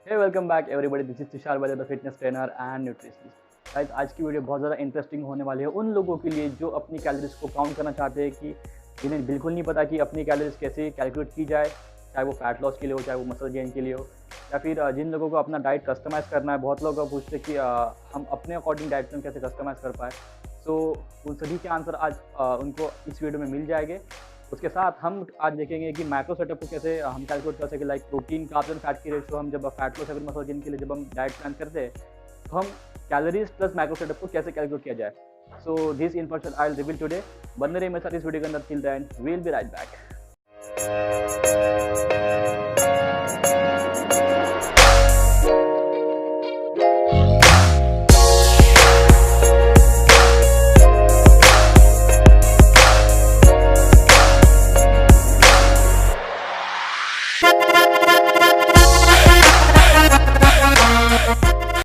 Hey welcome back everybody, this is Tushar Vaidya, the fitness trainer and nutritionist. Guys, आज की video बहुत ज़्यादा interesting होने वाली है उन लोगों के लिए जो अपनी कैलोरीज को काउंट करना चाहते हैं कि जिन्हें बिल्कुल नहीं पता कि अपनी कैलोरीज कैसे कैलकुलेट की जाए, चाहे वो फैट लॉस के लिए हो, चाहे वो मसल गेन के लिए हो, या फिर जिन लोगों को अपना डाइट कस्टमाइज़ करना है। बहुत लोग पूछते हैं कि हम अपने अकॉर्डिंग डाइट प्लान कैसे कस्टमाइज़ कर पाए। सो उन सभी के आंसर आज उनको इस वीडियो में मिल जाएंगे। उसके साथ हम आज देखेंगे कि मैक्रो सेटअप को कैसे हम कैलकुलेट कर सके, like protein, carbs and fat की रेशियो। हम जब फैट लॉस या फिर मसल गेन के लिए जब हम डाइट प्लान करते हैं तो हम कैलोरीज प्लस मैक्रो सेटअप को कैसे कैलकुलेट किया जाए। So this information I will reveal today. बने रहिए मेरे साथ इस वीडियो के अंदर। Till then we will be right back.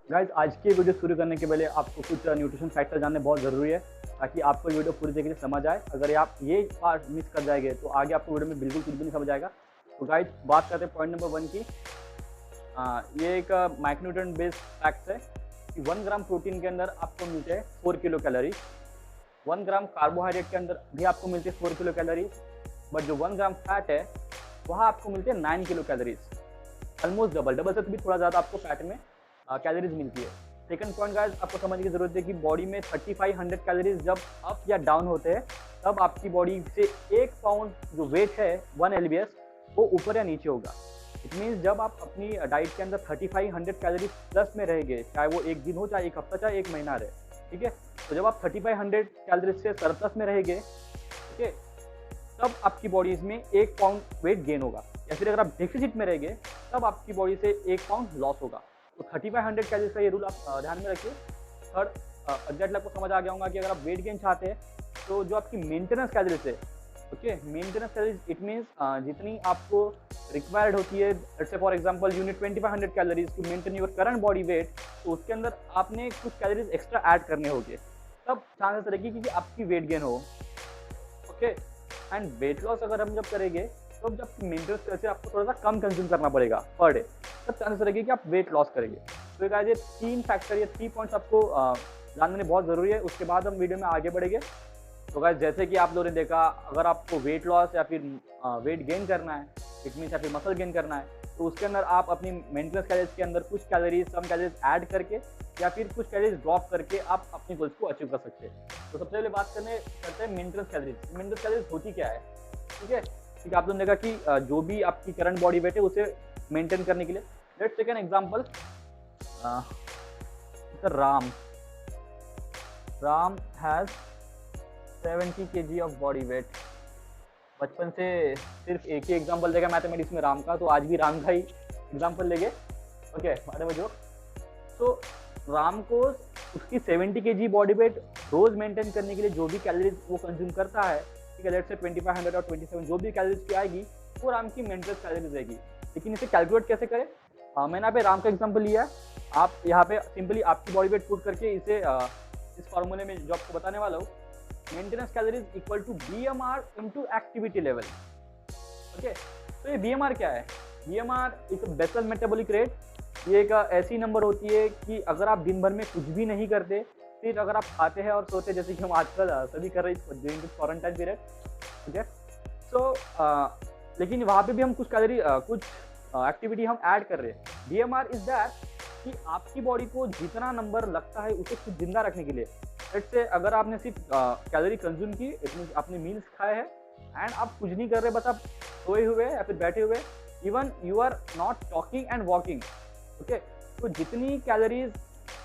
Guys, आज की वीडियो शुरू करने के पहले आपको कुछ न्यूट्रिशन फैक्टर जानने बहुत ज़रूरी है, ताकि आपको वीडियो पूरी तरीके से समझ आए। अगर आप ये पार्ट मिस कर जाएंगे तो आगे आपको वीडियो में बिल्कुल कुछ भी नहीं समझ आएगा। तो गाइज, बात करते हैं पॉइंट नंबर 1 की। ये एक माइक्रोन्यूट्रिएंट बेस्ड फैक्ट है कि 1 ग्राम प्रोटीन के अंदर आपको मिलते हैं 4 किलो कैलोरी। 1 ग्राम कार्बोहाइड्रेट के अंदर भी आपको मिलते हैं 4 किलो कैलोरी, बट जो 1 ग्राम फैट है वहाँ आपको मिलते हैं 9 किलो कैलोरीज। ऑलमोस्ट डबल से भी थोड़ा ज़्यादा आपको फैट में कैलोरीज मिलती है। सेकंड पॉइंट गाइस, आपको समझने की जरूरत है कि बॉडी में 3500 कैलोरीज जब अप या डाउन होते हैं तब आपकी बॉडी से 1 पाउंड जो वेट है 1 LBS वो ऊपर या नीचे होगा। इट मीन्स जब आप अपनी डाइट के अंदर 3500 कैलोरीज प्लस में रहेंगे, चाहे वो एक दिन हो, चाहे एक हफ्ता, चाहे एक महीना रहे, ठीक है। तो जब आप 3500 कैलोरीज से सरप्लस में रहेंगे, ठीक है, तब आपकी बॉडी में 1 पाउंड वेट गेन होगा। या फिर अगर आप डेफिसिट में रहेंगे तब आपकी बॉडी से 1 पाउंड लॉस होगा। तो 3500 कैलोरीज का ये रूल आप ध्यान में रखिए। थर्ड, एग्जैक्टली आपको समझ आ गया होगा कि अगर आप वेट गेन चाहते हैं तो जो आपकी मेंटेनेंस कैलोरीज है, okay, maintenance calories it means जितनी आपको रिक्वायर्ड होती है। Let's say for example you need 2500 calories to maintain your current body weight, तो उसके अंदर आपने कुछ कैलोरीज एक्स्ट्रा ऐड करने होंगे, तब चांसेस रहेगी कि आपकी वेट गेन हो, ओके। एंड वेट लॉस अगर हम जब करेंगे तो जब मेंटेनेंस कैसे आपको थोड़ा सा कम कंज्यूम करना पड़ेगा पर डे, तब चांसेस रहेगी कि आप वेट लॉस करेंगे। तो गाइस, ये 3 फैक्टर, ये 3 पॉइंट्स आपको जानने बहुत ज़रूरी है। उसके बाद हम वीडियो में आगे बढ़ेंगे। तो गाइस, जैसे कि आप लोगों ने देखा, अगर आपको वेट लॉस या फिर वेट गेन करना है, इट मीन्स या फिर मसल गेन करना है, तो उसके अंदर आप अपनी मेंटेनेंस कैलोरीज के अंदर कुछ कैलोरीज, कम कैलोरीज ऐड करके या फिर कुछ कैलोरीज ड्रॉप करके आप अपनी गोल्स को अचीव कर सकते हैं। तो सबसे पहले बात करते हैं मेंटेनेंस कैलोरीज। मेंटेनेंस कैलोरीज होती क्या है, ठीक है। ठीक है, आप लोगों ने देखा कि जो भी आपकी करंट बॉडी वेट है उसे मेंटेन करने के लिए, let's take an example, Ram has 70 kg of body weight. बचपन से सिर्फ एक ही एग्जांपल देगा मैथमेटिक्स में राम का, तो आज भी राम का ही एग्जांपल लेंगे, ओके। जो तो राम को उसकी 70 kg बॉडी वेट रोज मेंटेन करने के लिए जो भी कैलोरीज वो कंज्यूम करता है, ठीक है, लेट्स से 2500 और 27 जो भी कैलोरीज की आएगी वो राम की मेंटेनेंस कैलोरीज रहेगी। लेकिन इसे कैलकुलेट कैसे करें, मैंने यहाँ पे राम का एग्जांपल लिया है। आप यहाँ पे सिंपली आपकी बॉडी वेट पुट करके इसे इस फॉर्मूले में जो आपको बताने वाला हूँ, maintenance calories equal to BMR into activity level, okay. तो ये BMR क्या है? BMR is basal metabolic rate. ये एक ऐसी नंबर होती है कि अगर आप दिन भर में कुछ भी नहीं करते, फिर अगर आप खाते हैं और सोते, जैसे कि हम आजकल सभी कर रहे हैं ड्यूरिंग दिस क्वारंटाइन पीरियड, ठीक है। सो लेकिन वहाँ पे भी हम कुछ कैलोरी, कुछ एक्टिविटी हम ऐड कर रहे हैं। BMR इज दैट कि आपकी बॉडी को जितना नंबर लगता है उसे कुछ जिंदा रखने के लिए। लेट्स से अगर आपने सिर्फ कैलोरी कंज्यूम की, इट मींस आपने मील्स खाए हैं एंड आप कुछ नहीं कर रहे, बस आप सोए हुए या फिर बैठे हुए, even you are not talking and walking, okay. तो जितनी कैलोरीज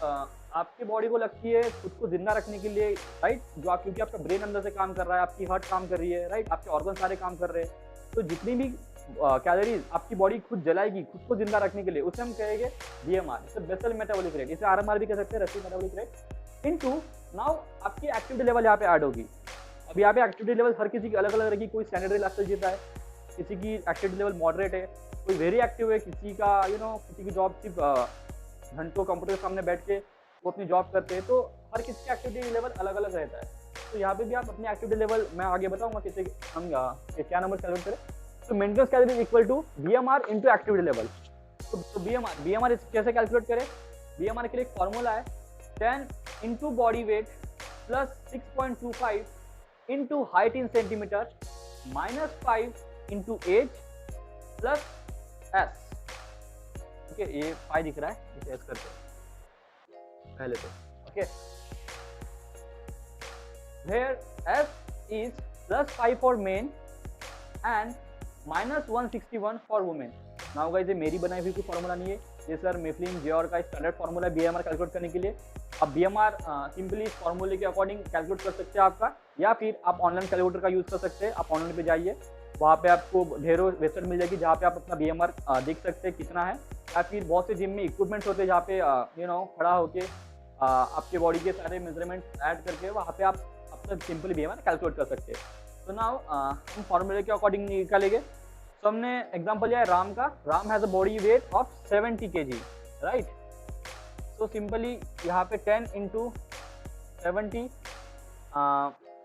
आपकी बॉडी को लगती है खुद को जिंदा रखने के लिए, राइट, जो आप, क्योंकि आपका ब्रेन अंदर से काम कर रहा है, आपकी हार्ट काम कर रही है, राइट, आपके ऑर्गन सारे काम कर रहे हैं, तो जितनी भी कैलोरीज आपकी बॉडी खुद जलाएगी खुद को जिंदा रखने के लिए, उसे हम कहेंगे BMR, इसे बेसल मेटाबॉलिक रेट, इसे RMR भी कह सकते हैं, रेसिड मेटाबॉलिक रेट, इनटू नाउ आपकी एक्टिविटी लेवल यहाँ पे ऐड होगी। अब यहाँ पे एक्टिविटी लेवल हर किसी की अलग अलग रहेगी। कोई स्टैंडर्ड लाइफस्टाइल जीता है, किसी की एक्टिविटी लेवल मॉडरेट है, कोई वेरी एक्टिव है, किसी का किसी की जॉब सिर्फ घंटों कंप्यूटर के सामने बैठ के वो अपनी जॉब करते हैं। तो हर किसी का एक्टिविटी लेवल अलग अलग रहता है। तो यहाँ पे भी आप अपनी एक्टिविटी लेवल, मैं आगे बताऊंगा कैसे हम क्या नंबर कैलकुलेट करें। तो maintenance calorie equal to BMR into activity level. तो BMR कैसे कैलकुलेट करें? BMR के लिए एक फॉर्मूला है 10 into body weight plus 6.25 into height in centimeter minus 5 into age plus S. Okay, ये पाई दिख रहा है, इसे एस करते हैं पहले तो। Okay, where S is +5 for men and -161 for women। Now guys, ये मेरी बनाई हुई कोई फॉर्मूला नहीं है, ये सर मिफ्लिन जियोर का स्टैंडर्ड फॉर्मूला है BMR कैलकुलेट करने के लिए। अब BMR सिंपली इस फॉर्मूले के अकॉर्डिंग कैलकुलेट कर सकते हैं आपका, या फिर आप ऑनलाइन कैलकुलेटर का यूज़ कर सकते हैं। आप ऑनलाइन पे जाइए, वहाँ पे आपको ढेरों वेबसाइट मिल जाएगी जहाँ पे आप अपना BMR देख सकते हैं कितना है, या फिर बहुत से जिम में इक्विपमेंट्स होते हैं जहाँ पे खड़ा होके आपके बॉडी के सारे मेजरमेंट ऐड करके वहाँ पे आप अपना सिंपली BMR कैलकुलेट कर सकते हैं। तो नाउ हम फॉर्मूले के अकॉर्डिंग निकालेंगे। तो हमने एग्जांपल लिया है राम का। Ram has a body weight of 70 kg, right. So simply यहाँ पे 10 इंटू 70,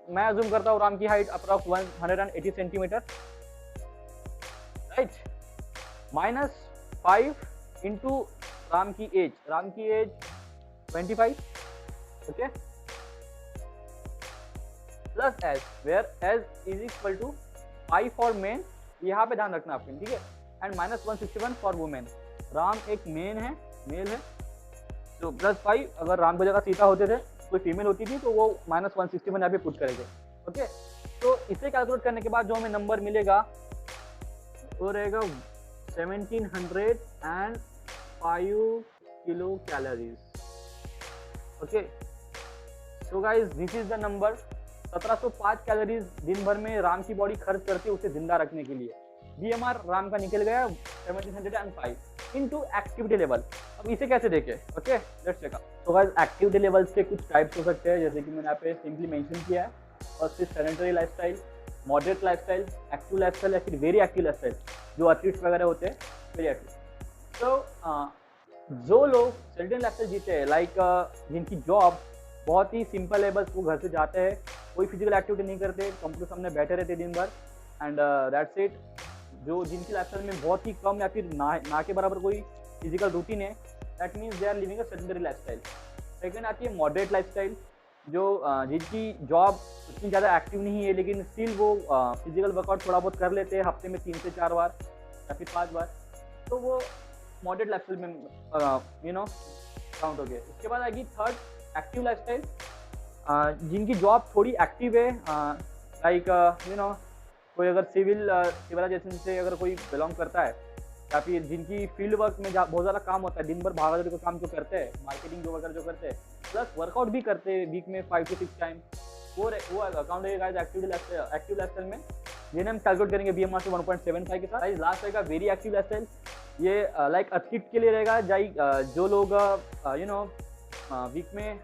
मैं अज्यूम करता हूँ राम की height approx 180 centimetre, right, minus 5 into Ram की age 25, okay, plus age where age is equal to 5 for men, यहाँ पे ध्यान रखना आपके, ठीक है, एंड -161 फॉर वुमेन। राम एक मेल है, तो +5, अगर राम की जगह सीता होते थे, कोई फीमेल होती थी, तो वो -161 यहाँ पे पुट करेंगे। ओके, तो इसे कैलकुलेट करने के बाद जो हमें नंबर मिलेगा वो रहेगा 1705 kilo calories. Okay, so guys this is the number. 1705 calories दिन भर में राम की बॉडी खर्च करती है उसे जिंदा रखने के लिए। BMR राम का निकल गया 1705 इनटू एक्टिविटी लेवल। अब इसे कैसे देखें? Okay, let's check out. तो गाइस, एक्टिविटी लेवल्स के कुछ टाइप्स हो सकते हैं, जैसे कि मैंने यहाँ पे सिंपली मेंशन किया है। First is sedentary lifestyle, moderate lifestyle, active lifestyle या फिर वेरी एक्टिव लाइफस्टाइल, जो एथलीट्स वगैरह होते हैं, वेरी एक्टिव। तो जो लोग सेडेंटरी लाइफस्टाइल जीते हैं, लाइक जिनकी जॉब बहुत ही सिंपल है, बस वो घर से जाते हैं, कोई फिजिकल एक्टिविटी नहीं करते, कंप्यूटर सामने बैठे रहते दिन भर, एंड दैट्स इट। जो जिनकी लाइफस्टाइल में बहुत ही कम या फिर ना के बराबर कोई फिजिकल रूटीन है, that means they are living a sedentary lifestyle. Second आती है मॉडरेट लाइफस्टाइल, जो जिनकी जॉब उतनी ज़्यादा एक्टिव नहीं है, लेकिन स्टिल वो फिजिकल वर्कआउट थोड़ा बहुत कर लेते हैं हफ्ते में 3 से 4 बार या फिर 5 बार, तो वो मॉडरेट लाइफस्टाइल में काउंट हो गए। उसके बाद आएगी थर्ड एक्टिव लाइफस्टाइल, जिनकी जॉब थोड़ी एक्टिव है, लाइक कोई अगर सिविलाइजेशन से अगर कोई बिलोंग करता है, या फिर जिनकी फील्ड वर्क में बहुत ज़्यादा काम होता है, दिन भर भागा दौड़ी का काम जो करते हैं, मार्केटिंग जो वगैरह जो करते हैं, प्लस वर्कआउट भी करते हैं वीक में 5 से 6 टाइम, वो अकाउंट रहेगा एक्टिव लाइफस्टाइल में, जिन्हें हम कैलकुलेट करेंगे BMR से 1.75 के साथ। लास्ट रहेगा वेरी एक्टिव लाइफस्टाइल, ये लाइक एथलीट के लिए रहेगा, जो लोग वीक में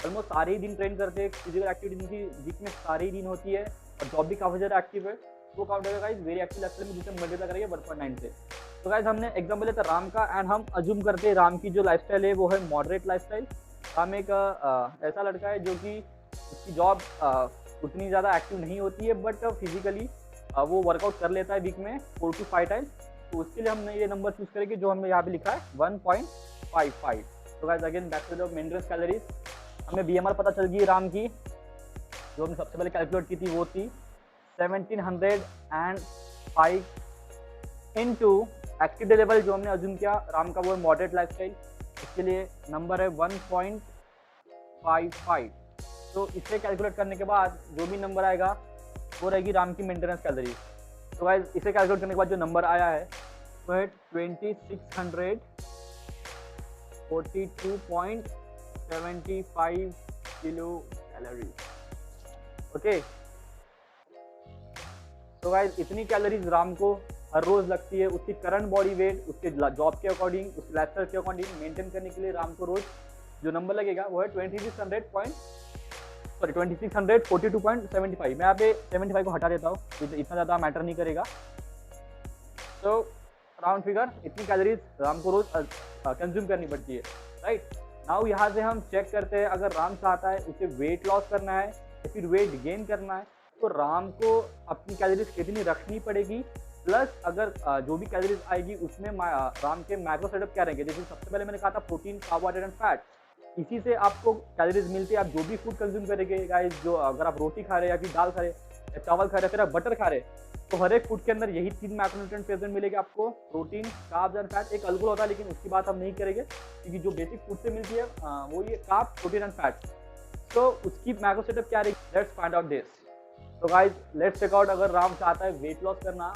ऑलमोस्ट सारे ही दिन ट्रेन करते हैं, फिजिकल एक्टिविटी जिनकी वीक में सारे ही दिन होती है और जॉब भी काफ़ी ज़्यादा एक्टिव है, वो काउंट होगा गाइस वेरी एक्टिव लाइफस्टाइल में, जिसे मल्टीप्लाई करेंगे 1.9 से। तो गाइस, हमने एग्जांपल लेता राम का, एंड हम अज्यूम करते हैं राम की जो लाइफस्टाइल है वो है मॉडरेट लाइफस्टाइल। राम एक ऐसा लड़का है जो कि उसकी जॉब उतनी ज़्यादा एक्टिव नहीं होती है, बट फिजिकली वो वर्कआउट कर लेता है वीक में 4 से 5 टाइम्स। तो उसके लिए हमने ये नंबर चूज करेंगे जो हमने यहाँ पे लिखा है 1.55। तो guys, again back to the maintenance calories, हमें BMR पता चल गई राम की, जो हमने सबसे पहले कैलकुलेट की थी वो थी 1705 इनटू एक्टिविटी लेवल, जो हमने अज्यूम किया राम का वो है मॉडरेट लाइफस्टाइल, इसके लिए नंबर है 1.55। तो इसे कैलकुलेट करने के बाद जो भी नंबर आएगा वो रहेगी राम की मेंटेनेंस कैलोरी। तो गाइस, इसे कैलकुलेट करने के बाद जो नंबर आया है वो है 2642.75 किलो कैलोरी। ओके, तो गाइस, इतनी कैलोरीज राम को हर रोज लगती है। उसकी करंट बॉडी वेट उसके जॉब के अकॉर्डिंग, उसके लाइफस्टाइल के अकॉर्डिंग मेंटेन करने के लिए राम को रोज जो नंबर लगेगा वो है 2642.75। मैं यहाँ पे 75 को हटा देता हूँ, इतना ज़्यादा मैटर नहीं करेगा। तो राउंड फिगर इतनी कैलोरीज राम को रोज कंज्यूम करनी पड़ती है, राइट। नाउ यहाँ से हम चेक करते हैं, अगर राम चाहता है उसे वेट लॉस करना है या फिर वेट गेन करना है, तो राम को अपनी कैलोरीज कितनी रखनी पड़ेगी प्लस अगर जो भी कैलोरीज आएगी उसमें राम के मैक्रो सेटअप क्या रहेंगे। जैसे सबसे पहले मैंने कहा था प्रोटीन, कार्बोहाइड्रेट एंड फैट, इसी से आपको कैलोरीज मिलती है। आप जो भी फूड कंज्यूम करेंगे गाइस, जो अगर आप रोटी खा रहे हैं या फिर दाल खा रहे हैं या चावल खा रहे हैं फिर आप बटर खा रहे हैं, तो हर एक फूड के अंदर यही 3 मैक्रोन्यूट्रिएंट प्रेजेंट मिलेगा आपको, प्रोटीन, कार्ब्स एंड फैट। एक अल्कोहल होता है लेकिन उसकी बात हम नहीं करेंगे क्योंकि जो बेसिक फूड से मिलती है वो ये कार्ब, प्रोटीन एंड फैट। तो उसकी मैक्रो सेटअप क्या रहेगी, लेट्स फाइंड आउट दिस। तो गाइस लेट्स चेक आउट, अगर राम चाहता है वेट लॉस करना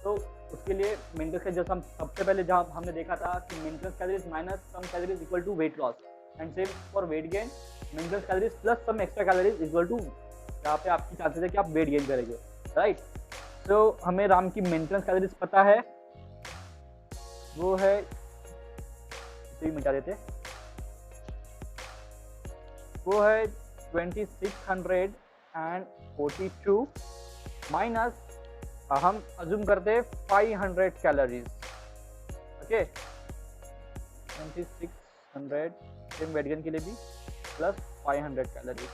तो उसके लिए मेंटेनेंस का, जैसे हम सबसे पहले जहाँ हमने देखा था कि maintenance calories minus some calories equal to weight loss, and same for weight gain, maintenance calories plus some extra calories equal to, यहाँ पे आपकी चांसेस है कि आप वेट गेन करेंगे, राइट। तो हमें राम की मेंटेनेंस कैलोरीज पता है, वो है, इसे भी मिटा देते, वो है 2642 माइनस हम अज्यूम करते 500 calories, okay. 2600 same weight gain के लिए भी प्लस 500 कैलोरीज,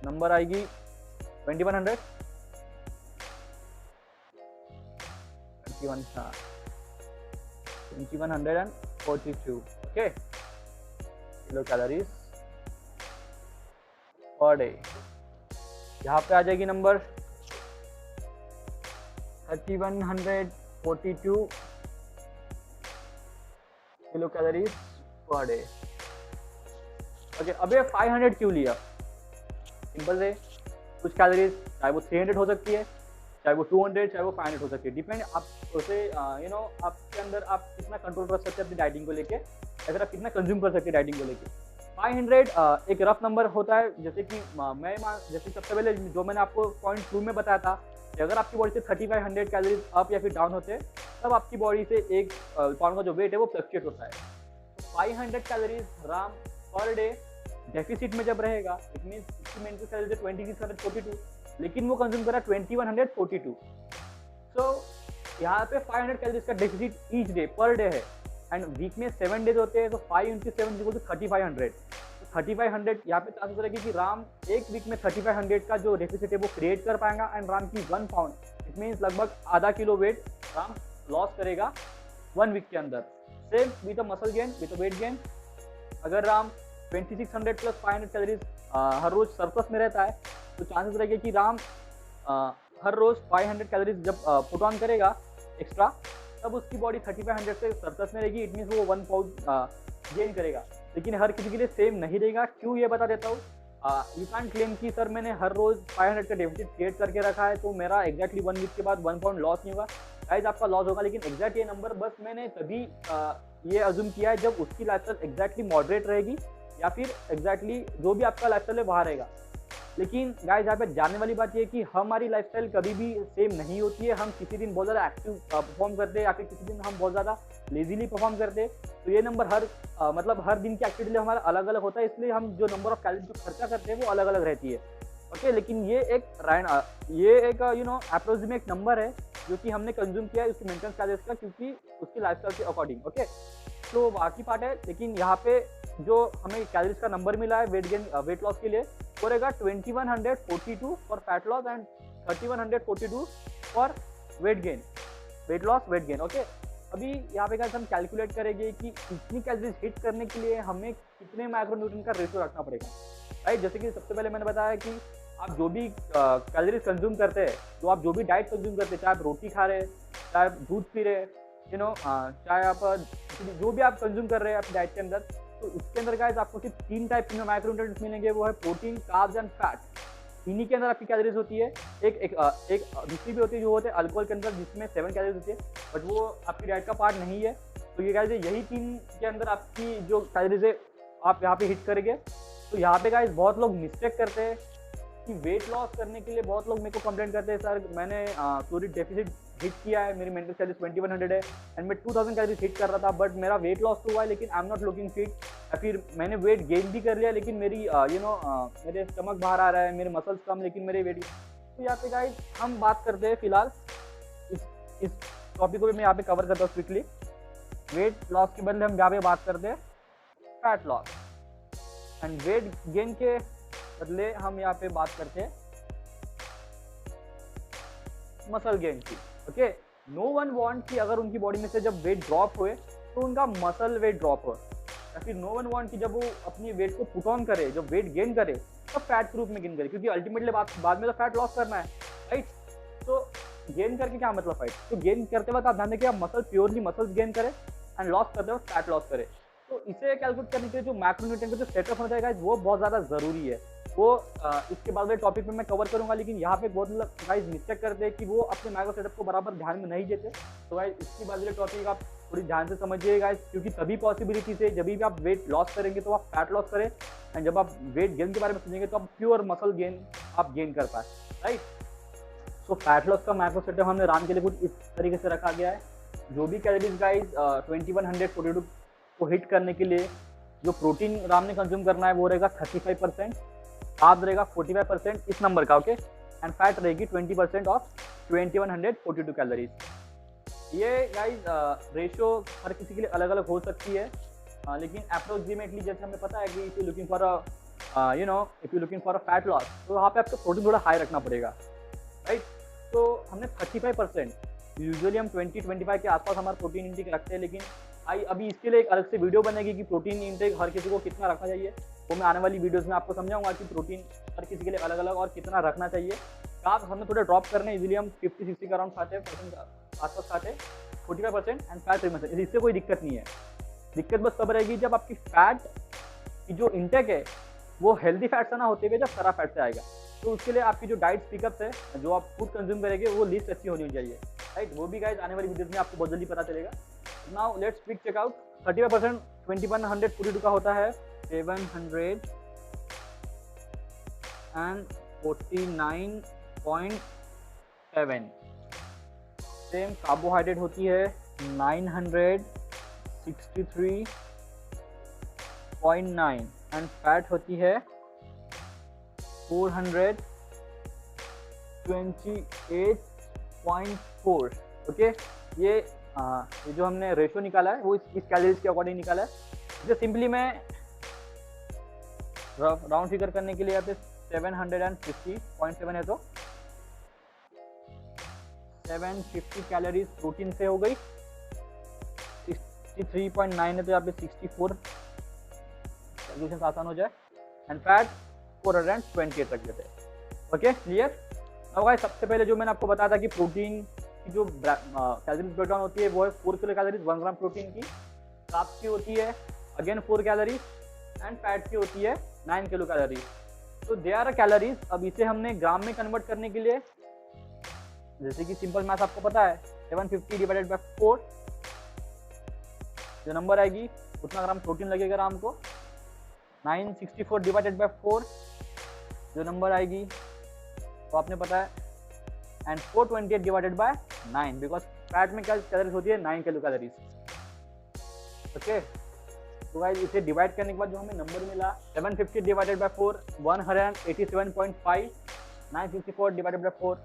नंबर आएगी 2100, 2142 okay kilo calories per day. यहाँ पे आ जाएगी number 3142 kilo calories per day, okay. अब ये 500 क्यों लिया, सिंपल है, कुछ कैलोरीज चाहे वो 300 हो सकती है, चाहे वो 200, चाहे वो 500 हो सकती है, डिपेंड आप उसे आपके अंदर आप कितना कंट्रोल कर सकते हैं अपनी डाइटिंग को लेके, अगर आप कितना कंज्यूम कर सकते हैं डाइटिंग को लेके। 500 एक रफ नंबर होता है, जैसे कि जैसे सबसे पहले जो मैंने आपको पॉइंट 2 में बताया था कि अगर आपकी बॉडी से 3500 कैलोरीज अप या फिर डाउन होते हैं तब आपकी बॉडी से एक पाउंड का जो वेट है वो फ्लक्चुएट होता है। 500 calories Ram per day deficit में जब रहेगा, इट मींस इसकी मेंटेनेंस कैलोरीज 2642, लेकिन वो कंज्यूम कर रहा है 2142। सो यहाँ पे 500 कैलोरीज का deficit each day per day है, एंड वीक में 7 डेज होते हैं, तो 5 × 7 इक्वल टू 3500। 3500 यहाँ पे चांसेस रहेगी कि राम एक वीक में 3500 का जो डेफिसिट है वो क्रिएट कर पाएगा, एंड राम की 1 पाउंड, इट मीन्स लगभग आधा किलो वेट राम लॉस करेगा 1 वीक के अंदर। Same with muscle gain, with weight gain, अगर राम 2600 प्लस 500 कैलोरीज हर रोज सरप्लस में रहता है तो चांसेस रहेंगे कि राम हर रोज 500 कैलोरीज जब पुट ऑन करेगा एक्स्ट्रा, तब उसकी बॉडी 3500 से सरप्लस में रहेगी, इट मीन्स वो 1 पाउंड गेन करेगा। लेकिन हर किसी के लिए सेम नहीं रहेगा, क्यों ये बता देता हूँ। यू कैन क्लेम कि सर मैंने हर रोज 500 का डेफिसिट क्रिएट करके रखा है तो मेरा एक्जैक्टली 1 वीक के बाद 1 पाउंड लॉस नहीं होगा। गाइस आपका लॉस होगा, लेकिन एग्जैक्ट ये नंबर बस मैंने तभी ये अज्यूम किया है जब उसकी लाइफस्टाइल एग्जैक्टली मॉडरेट रहेगी या फिर एग्जैक्टली जो भी आपका लाइफस्टाइल है वहाँ रहेगा। लेकिन गाइस यहाँ पे जानने वाली बात ये है कि हमारी लाइफस्टाइल कभी भी सेम नहीं होती है। हम किसी दिन बहुत ज़्यादा एक्टिव परफॉर्म करते हैं या फिर किसी दिन हम बहुत ज़्यादा लेजीली परफॉर्म करते हैं, तो ये नंबर मतलब हर दिन की एक्टिविटी हमारा अलग अलग होता है, इसलिए हम जो नंबर ऑफ कैलोरी जो खर्चा करते हैं वो अलग अलग रहती है, ओके। लेकिन ये एक अप्रोक्सीमेट नंबर है जो कि हमने कंज्यूम किया है उसकी मेंटेनेंस कैलोरीज का, क्योंकि उसकी लाइफस्टाइल के अकॉर्डिंग, ओके। तो बाकी पार्ट है, लेकिन यहाँ पे जो हमें कैलोरीज का नंबर मिला है वेट लॉस के लिए वो रहेगा 2142 for fat loss and 3142 for weight loss weight gain, okay. अभी यहाँ पे हम कैलकुलेट करेंगे कि इतनी कैलोरीज हिट करने के लिए हमें कितने माइक्रोन्यूट्रिएंट का रेशियो रखना पड़ेगा, राइट। जैसे कि सबसे पहले मैंने बताया कि आप जो भी कैलोरीज कंज्यूम करते हैं, तो आप जो भी डाइट कंज्यूम करते हैं, चाहे आप रोटी खा रहे हैं, चाहे आप दूध पी रहे हैं, चाहे आप जो भी आप कंज्यूम कर रहे हैं अपनी डाइट के अंदर, तो उसके अंदर गाइस आपको सिर्फ 3 टाइप के माइक्रोन्यूट्रिएंट्स मिलेंगे, वो है प्रोटीन, कार्ब्स एंड फैट। इन्हीं के अंदर आपकी कैलोरीज होती है। एक दूसरी भी होती है जो होते हैं अल्कोहल के अंदर, जिसमें 7 कैलोरीज होती है, बट वो आपकी डाइट का पार्ट नहीं है। तो ये गाइस यही 3 के अंदर आपकी जो कैलोरीज है आप यहाँ पे हिट करेंगे। तो यहाँ पे गाइस बहुत लोग मिस्टेक करते हैं कि वेट लॉस करने के लिए बहुत लोग मेरे को कंप्लेंट करते हैं, सर मैंने पूरी डेफिसिट हिट किया है, मेरी मेंटेनेंस कैलोरीज 2100 है एंड मैं 2000 कैलोरीज हिट कर रहा था, बट मेरा वेट लॉस तो हुआ है लेकिन I am not looking fit, या फिर मैंने वेट गेन भी कर लिया लेकिन मेरी मेरे स्टमक बाहर आ रहा है, मेरे मसल्स कम लेकिन मेरे वेट। तो यहाँ पे गाइस हम बात करते हैं फिलहाल इस टॉपिक को भी मैं यहाँ पे कवर करता हूँ क्विकली। वेट लॉस के बदले हम यहाँ पे बात करते हैं fat loss, and weight gain के बदले हम यहाँ पे बात करते हैं मसल गेन की। ओके, नो वन वांट कि अगर उनकी बॉडी में से जब वेट ड्रॉप हुए तो उनका मसल वेट ड्रॉप हो, या फिर नो वन वांट कि जब वो अपनी वेट को पुट ऑन करे, जब वेट गेन करे तो फैट के रूप में गेन करे, क्योंकि अल्टीमेटली बाद में तो फैट लॉस करना है, राइट। तो गेन करके क्या मतलब फाइट, तो गेन करते वक्त आप ध्यान दें कि आप मसल प्योरली मसल्स गेन करें एंड लॉस करते वक्त फैट लॉस करें। तो इसे कैलकुलेट करने के लिए जो मैक्रोन्यूट्रिएंट का जो सेटअप होना चाहिए वो बहुत ज़्यादा ज़रूरी है। वो इसके बाद वाले टॉपिक में मैं कवर करूंगा, लेकिन यहाँ पे बहुत मतलब गाइस मिस्टेक करते हैं कि वो अपने मैक्रो सेटअप को बराबर ध्यान में नहीं देते। तो गाइस इसके बाद वाले टॉपिक आप थोड़ी ध्यान से समझिए गाइस, क्योंकि तभी पॉसिबिलिटी से जब भी आप वेट लॉस करेंगे तो आप फैट लॉस करें, एंड जब आप वेट गेन के बारे में समझेंगे तो आप प्योर मसल गेन आप गेन कर पाए, राइट। सो फैट लॉस का मैक्रो सेटअप हमने राम के लिए कुछ इस तरीके से रखा गया है। जो भी कैलोरीज गाइस 2142 को हिट करने के लिए जो प्रोटीन राम ने कंज्यूम करना है वो रहेगा 35%, कार्ब रहेगा 45% इस नंबर का, ओके, एंड फैट रहेगी 20% ऑफ 2142 कैलोरीज। ये गाइस रेशियो हर किसी के लिए अलग अलग हो सकती है, लेकिन अप्रोक्सीमेटली जैसे हमें पता है कि if you looking for if you looking for a fat loss तो वहाँ पे आपको प्रोटीन थोड़ा हाई रखना पड़ेगा, राइट। तो हमने 35%, यूजुअली हम 20-25 के आसपास हमारा प्रोटीन इंटेक रखते हैं, लेकिन अभी इसके लिए एक अलग से वीडियो बनेगी कि प्रोटीन इंटेक हर किसी को कितना रखना चाहिए। वो मैं आने वाली वीडियोस में आपको समझाऊंगा कि प्रोटीन हर किसी के लिए अलग अलग और कितना रखना चाहिए। कार्ब्स हमें थोड़े ड्रॉप करने, इजीली हम 50-60 का अराउंड खाते हैं, आसपास खाते हैं, 45% एंड फैट 3%। इससे कोई दिक्कत नहीं है। दिक्कत बस तब रहेगी जब आपकी फैट की जो इंटेक है वो हेल्दी फैट से ना होते हुए जब खराब फैट से आएगा। तो उसके लिए आपकी जो डाइट पिकअप्स है, जो आप फूड कंज्यूम करेंगे वो लिस्ट अच्छी होनी चाहिए, राइट। वो भी गाइस आने वाली वीडियोस में आपको बहुत जल्दी पता चलेगा। Now let's quick checkout. 35% 2142 का होता है 749.7। सेम कार्बोहाइड्रेट होती है 963.9 एंड फैट होती है 428.4। ओके, ये जो हमने रेशियो निकाला है वो इस कैलोरीज के अकॉर्डिंग निकाला है। इसे सिंपली मैं राउंड फिगर करने के लिए यहाँ पे 750.7 है, तो 750 कैलोरीज प्रोटीन से हो गई, 63.9 है तो यहाँ पे 64 कैलकुलेशन आसान हो जाए, एंड फैट 428 रख देते हैं। Okay, clear. अब गाइस सबसे पहले जो मैंने आपको बताया था कि प्रोटीन की जो कैलोरीज ब्रेकडाउन होती है वो है 4 किलो कैलोरीज 1 ग्राम प्रोटीन की, कार्ब्स की होती है अगेन 4 कैलोरीज एंड फैट की होती है 9 किलो कैलोरीज। तो दे आर कैलोरीज। अब इसे हमने ग्राम में कन्वर्ट करने के लिए, जैसे कि सिंपल मैथ आपको पता है, 750 डिवाइडेड बाय 4 जो नंबर आएगी उतना ग्राम प्रोटीन लगेगा राम को। 964 डिवाइडेड बाय 4 जो नंबर आएगी वो आपने पता है, and 428 divided by 9 because fat में क्या कैलोरीज होती है 9 किलो कैलोरीज। ओके, तो गाइस इसे डिवाइड करने के बाद जो हमें नंबर मिला 750 divided by 4 187.5, 964 divided by 4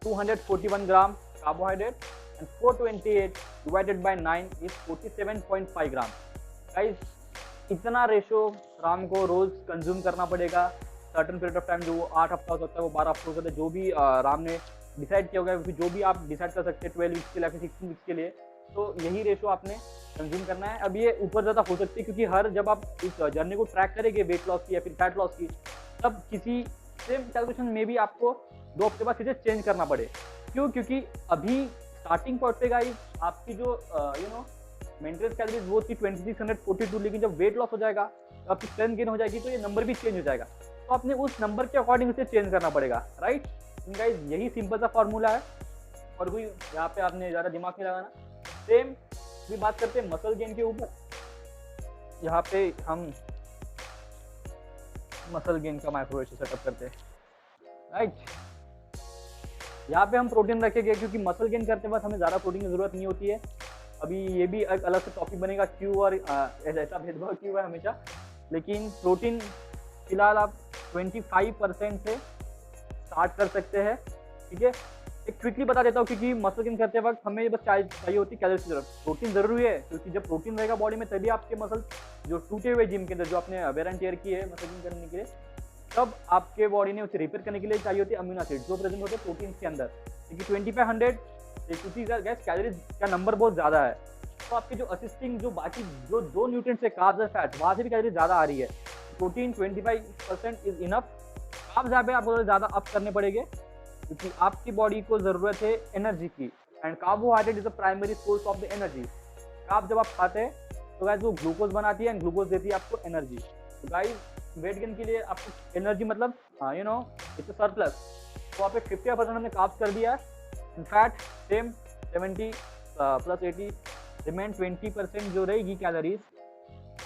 241 gram carbohydrate and 428 divided by 9 is 47.5 gram. Guys इतना रेशो राम को रोज कंज्यूम करना पड़ेगा सर्टन पीरियड ऑफ टाइम, जो 8 हफ्ता हो सकता है, वो 12 हफ्ता हो सकता है, जो भी राम ने डिसाइड किया होगा, जो भी आप डिसाइड कर सकते हैं 12 वीक्स के लिए, 16 वीक्स के लिए, तो यही रेशो आपने कंज्यूम करना है। अब ये ऊपर ज़्यादा हो सकती है क्योंकि हर जब आप इस जर्नी को ट्रैक करेंगे वेट लॉस की या फिर फैट लॉस की, तब किसी सेम कैलकुलेशन में भी आपको 2 हफ्ते बाद चीज़ें चेंज करना पड़े। क्यों? क्योंकि अभी स्टार्टिंग पॉइंट पे गाइस आपकी जो मेंटेनेंस कैलोरीज वो थी 2642, लेकिन जब वेट लॉस हो जाएगा तो आपकी स्ट्रेंथ गेन हो जाएगी तो ये नंबर भी चेंज हो जाएगा, तो आपने उस नंबर के अकॉर्डिंग इसे चेंज करना पड़ेगा, राइट गाइस। यही सिंपल सा फॉर्मूला है और कोई यहाँ पे आपने ज़्यादा दिमाग नहीं लगाना। सेम भी बात करते हैं मसल गेन के ऊपर। यहाँ पे हम मसल गेन का माइक्रो रेशियो सेटअप करते हैं, राइट। यहाँ पे हम प्रोटीन रखेंगे क्योंकि मसल गेन करते वक्त हमें ज़्यादा प्रोटीन की ज़रूरत नहीं होती है। अभी ये भी एक अलग से टॉपिक बनेगा क्यों और ऐसा भेदभाव क्यों है हमेशा, लेकिन प्रोटीन फिलहाल आप 25% से स्टार्ट कर सकते हैं, ठीक है। एक क्विकली बता देता हूँ क्योंकि मसल गेन करते वक्त हमें बस चाहिए होती है कैलोरीज की जरूरत। प्रोटीन जरूरी है क्योंकि जब प्रोटीन रहेगा बॉडी में तभी आपके मसल जो टूटे हुए जिम के अंदर जो आपने वेयर एंड टेयर की है मसल गेन करने के लिए, तब आपके बॉडी ने उसे रिपेयर करने के लिए चाहिए होती है अमीनो एसिड जो प्रेजेंट होते हैं प्रोटीन के अंदर। क्योंकि 2500 क्योंकि गैस कैलोरीज का नंबर बहुत ज़्यादा है, तो आपके जो असिस्टिंग जो बाकी जो 2 न्यूट्रिएंट्स है कार्ब्स और फैट, वहाँ से भी कैलोरी ज़्यादा आ रही है। Protein 25% is enough. कार्ब्स यहाँ पे आपको ज़्यादा अप करने पड़ेंगे क्योंकि आपकी बॉडी को ज़रूरत है एनर्जी की, and carbohydrate is the primary source of the energy. Carb जब आप खाते हैं तो गाइस वो ग्लूकोज बनाती है एंड ग्लूकोज देती है आपको एनर्जी। तो गाइस वेट गेन के लिए आपको एनर्जी मतलब यू नो इट्स सरप्लस, तो आप 50% हमने कार्ब्स कर दिया है and fat same 70 plus 80 remain 20% जो रहेगी कैलोरीज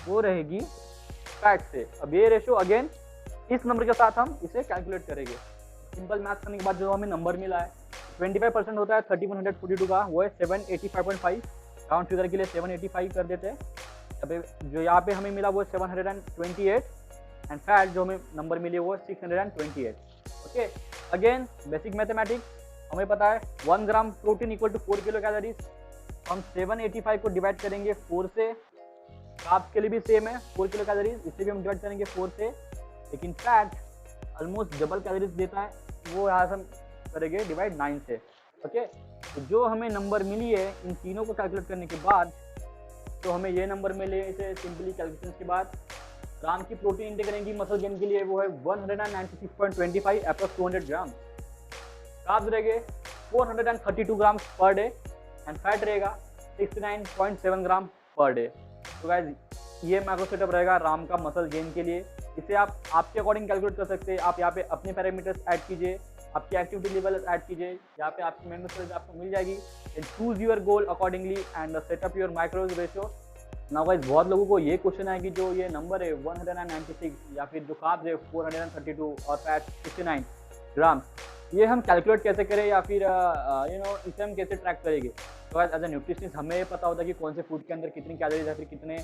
वो रहेगी फैट से। अब ये रेशो अगेन इस नंबर के साथ हम इसे कैलकुलेट करेंगे। सिंपल मैथ करने के बाद जो हमें नंबर मिला है 25% होता है 3142 का, वो है 785.5। राउंड फिगर के लिए 785 कर देते हैं। अब जो यहाँ पे हमें मिला वो है 728 एंड फैट जो हमें नंबर मिली वो है 628। ओके, अगेन बेसिक मैथमेटिक्स हमें पता है 1 gram protein equal to 4 kilo calories. हम 785 को डिवाइड करेंगे 4 से। कार्ब्स के लिए भी सेम है 4 किलो कैलोरीज, इससे भी हम डिवाइड करेंगे 4 से। लेकिन फैट ऑलमोस्ट डबल कैलोरीज देता है, वो यहाँ से हम करेंगे डिवाइड 9 से। ओके, तो जो हमें नंबर मिली है इन तीनों को कैलकुलेट करने के बाद, तो हमें ये नंबर मिले इसे सिंपली कैलकुलेशन के बाद। ग्राम की प्रोटीन इंटेक करेंगे मसल गेन के लिए वो है 196.25 अप्रॉक्स 200 ग्राम। कार्ब्स रहेंगे 432 ग्राम पर डे एंड फैट रहेगा 69.7 ग्राम पर डे। तो गाइस ये मैक्रो सेटअप रहेगा राम का मसल गेन के लिए। इसे आप आपके अकॉर्डिंग कैलकुलेट कर सकते हैं। आप यहाँ पे अपने पैरामीटर्स ऐड कीजिए, आपकी एक्टिविटी लेवल ऐड कीजिए, यहाँ पे आपकी मेंबर्स आपको मिल जाएगी। And choose your goal accordingly and setup your माइक्रोज ratio. Now guys बहुत लोगों को ये क्वेश्चन है कि जो ये नंबर है 196 या फिर जो कार्ब्स है 432 और फैट 69 ग्राम, ये हम कैलकुलेट कैसे करें या फिर इसे हम कैसे ट्रैक करेंगे। तो एज ए न्यूट्रिशनिस्ट हमें पता होता है कि कौन से फूड के अंदर कितनी कैलोरीज या फिर कितने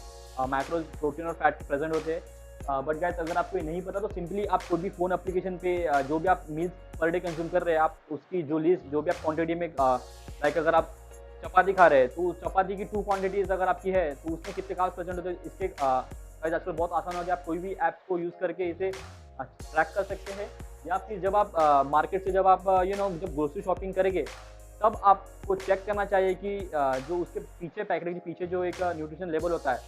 मैक्रोज प्रोटीन और फैट प्रेजेंट होते हैं। बट गाइस अगर आपको ये नहीं पता तो सिंपली आप कोई भी फ़ोन एप्लीकेशन पे जो भी आप मील्स पर डे कंज्यूम कर रहे हैं, आप उसकी जो लिस्ट जो भी आप क्वांटिटी में लाइक अगर आप चपाती खा रहे हैं तो उस चपाती की 2 क्वांटिटीज अगर आपकी है तो उसमें कितने कार्ब्स प्रेजेंट होते हैं, इसके गाइस आजकल बहुत आसान हो गया। आप कोई भी ऐप्स को यूज़ करके इसे ट्रैक कर सकते हैं। या फिर जब आप मार्केट से जब आप जब ग्रोसरी शॉपिंग करेंगे तब आपको चेक करना चाहिए कि जो उसके पीछे पैकेट के पीछे जो एक न्यूट्रिशन लेवल होता है,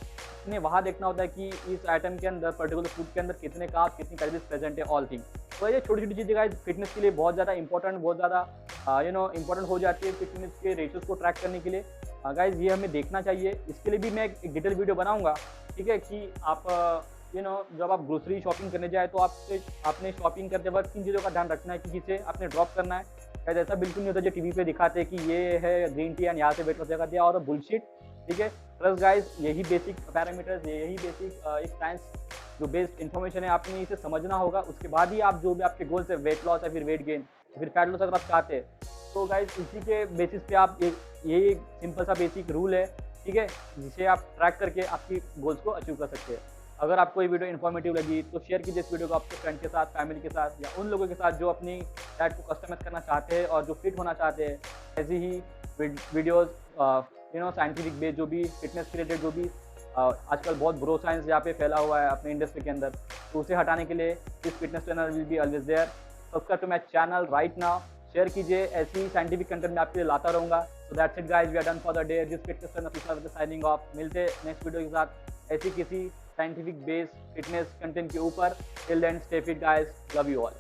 उसमें वहाँ देखना होता है कि इस आइटम के अंदर पर्टिकुलर फूड के अंदर कितने कार्ब्स कितनी कैलोरीज प्रेजेंट है, ऑल थिंग। तो ये छोटी छोटी चीज़ें गाइस फिटनेस के लिए बहुत ज़्यादा इंपॉर्टेंट, बहुत ज़्यादा इंपॉर्टेंट हो जाती है फिटनेस के रेशियोज को ट्रैक करने के लिए। गाइस ये हमें देखना चाहिए। इसके लिए भी मैं एक डिटेल वीडियो बनाऊँगा, ठीक है, कि आप जब आप ग्रोसरी शॉपिंग करने जाए तो आपने शॉपिंग करते वक्त किन चीज़ों का ध्यान रखना है कि किसे आपने ड्रॉप करना है। शायद ऐसा बिल्कुल नहीं होता जो टीवी पे दिखाते हैं कि ये है ग्रीन टी एंड यहाँ से वेट लॉस जगह दिया और बुलशिट, ठीक है। प्लस गाइस यही बेसिक पैरामीटर्स, यही बेसिक एक साइंस जो बेस्ड इन्फॉर्मेशन है, आपने इसे समझना होगा। उसके बाद ही आप जो भी आपके गोल्स है वेट लॉस या फिर वेट गेन या फिर फैट लॉस अगर आप चाहते हैं तो गाइस इसी के बेसिस पे आप ये एक सिंपल सा बेसिक रूल है, ठीक है, जिसे आप ट्रैक करके आपकी गोल्स को अचीव कर सकते हैं। अगर आपको ये वीडियो इन्फॉर्मेटिव लगी तो शेयर कीजिए इस वीडियो को आपके फ्रेंड के साथ, फैमिली के साथ या उन लोगों के साथ जो अपनी डाइट को कस्टमाइज करना चाहते हैं और जो फिट होना चाहते हैं। ऐसी ही वीडियोस साइंटिफिक बेस्ड जो भी फिटनेस के रिलेटेड जो भी आजकल बहुत ब्रो साइंस यहाँ पे फैला हुआ है अपने इंडस्ट्री के अंदर, तो उसे हटाने के लिए this fitness channel will be always there. Subscribe to my channel right now, share कीजिए, ऐसी साइंटिफिक कंटेंट मैं आपके लिए लाता रहूँगा। So that's it guys, we are done for the day. This fitness channel signing off. मिलते next video के साथ ऐसी किसी साइंटिफिक बेस्ड फिटनेस कंटेंट के ऊपर। Till then stay fit guys, love you all.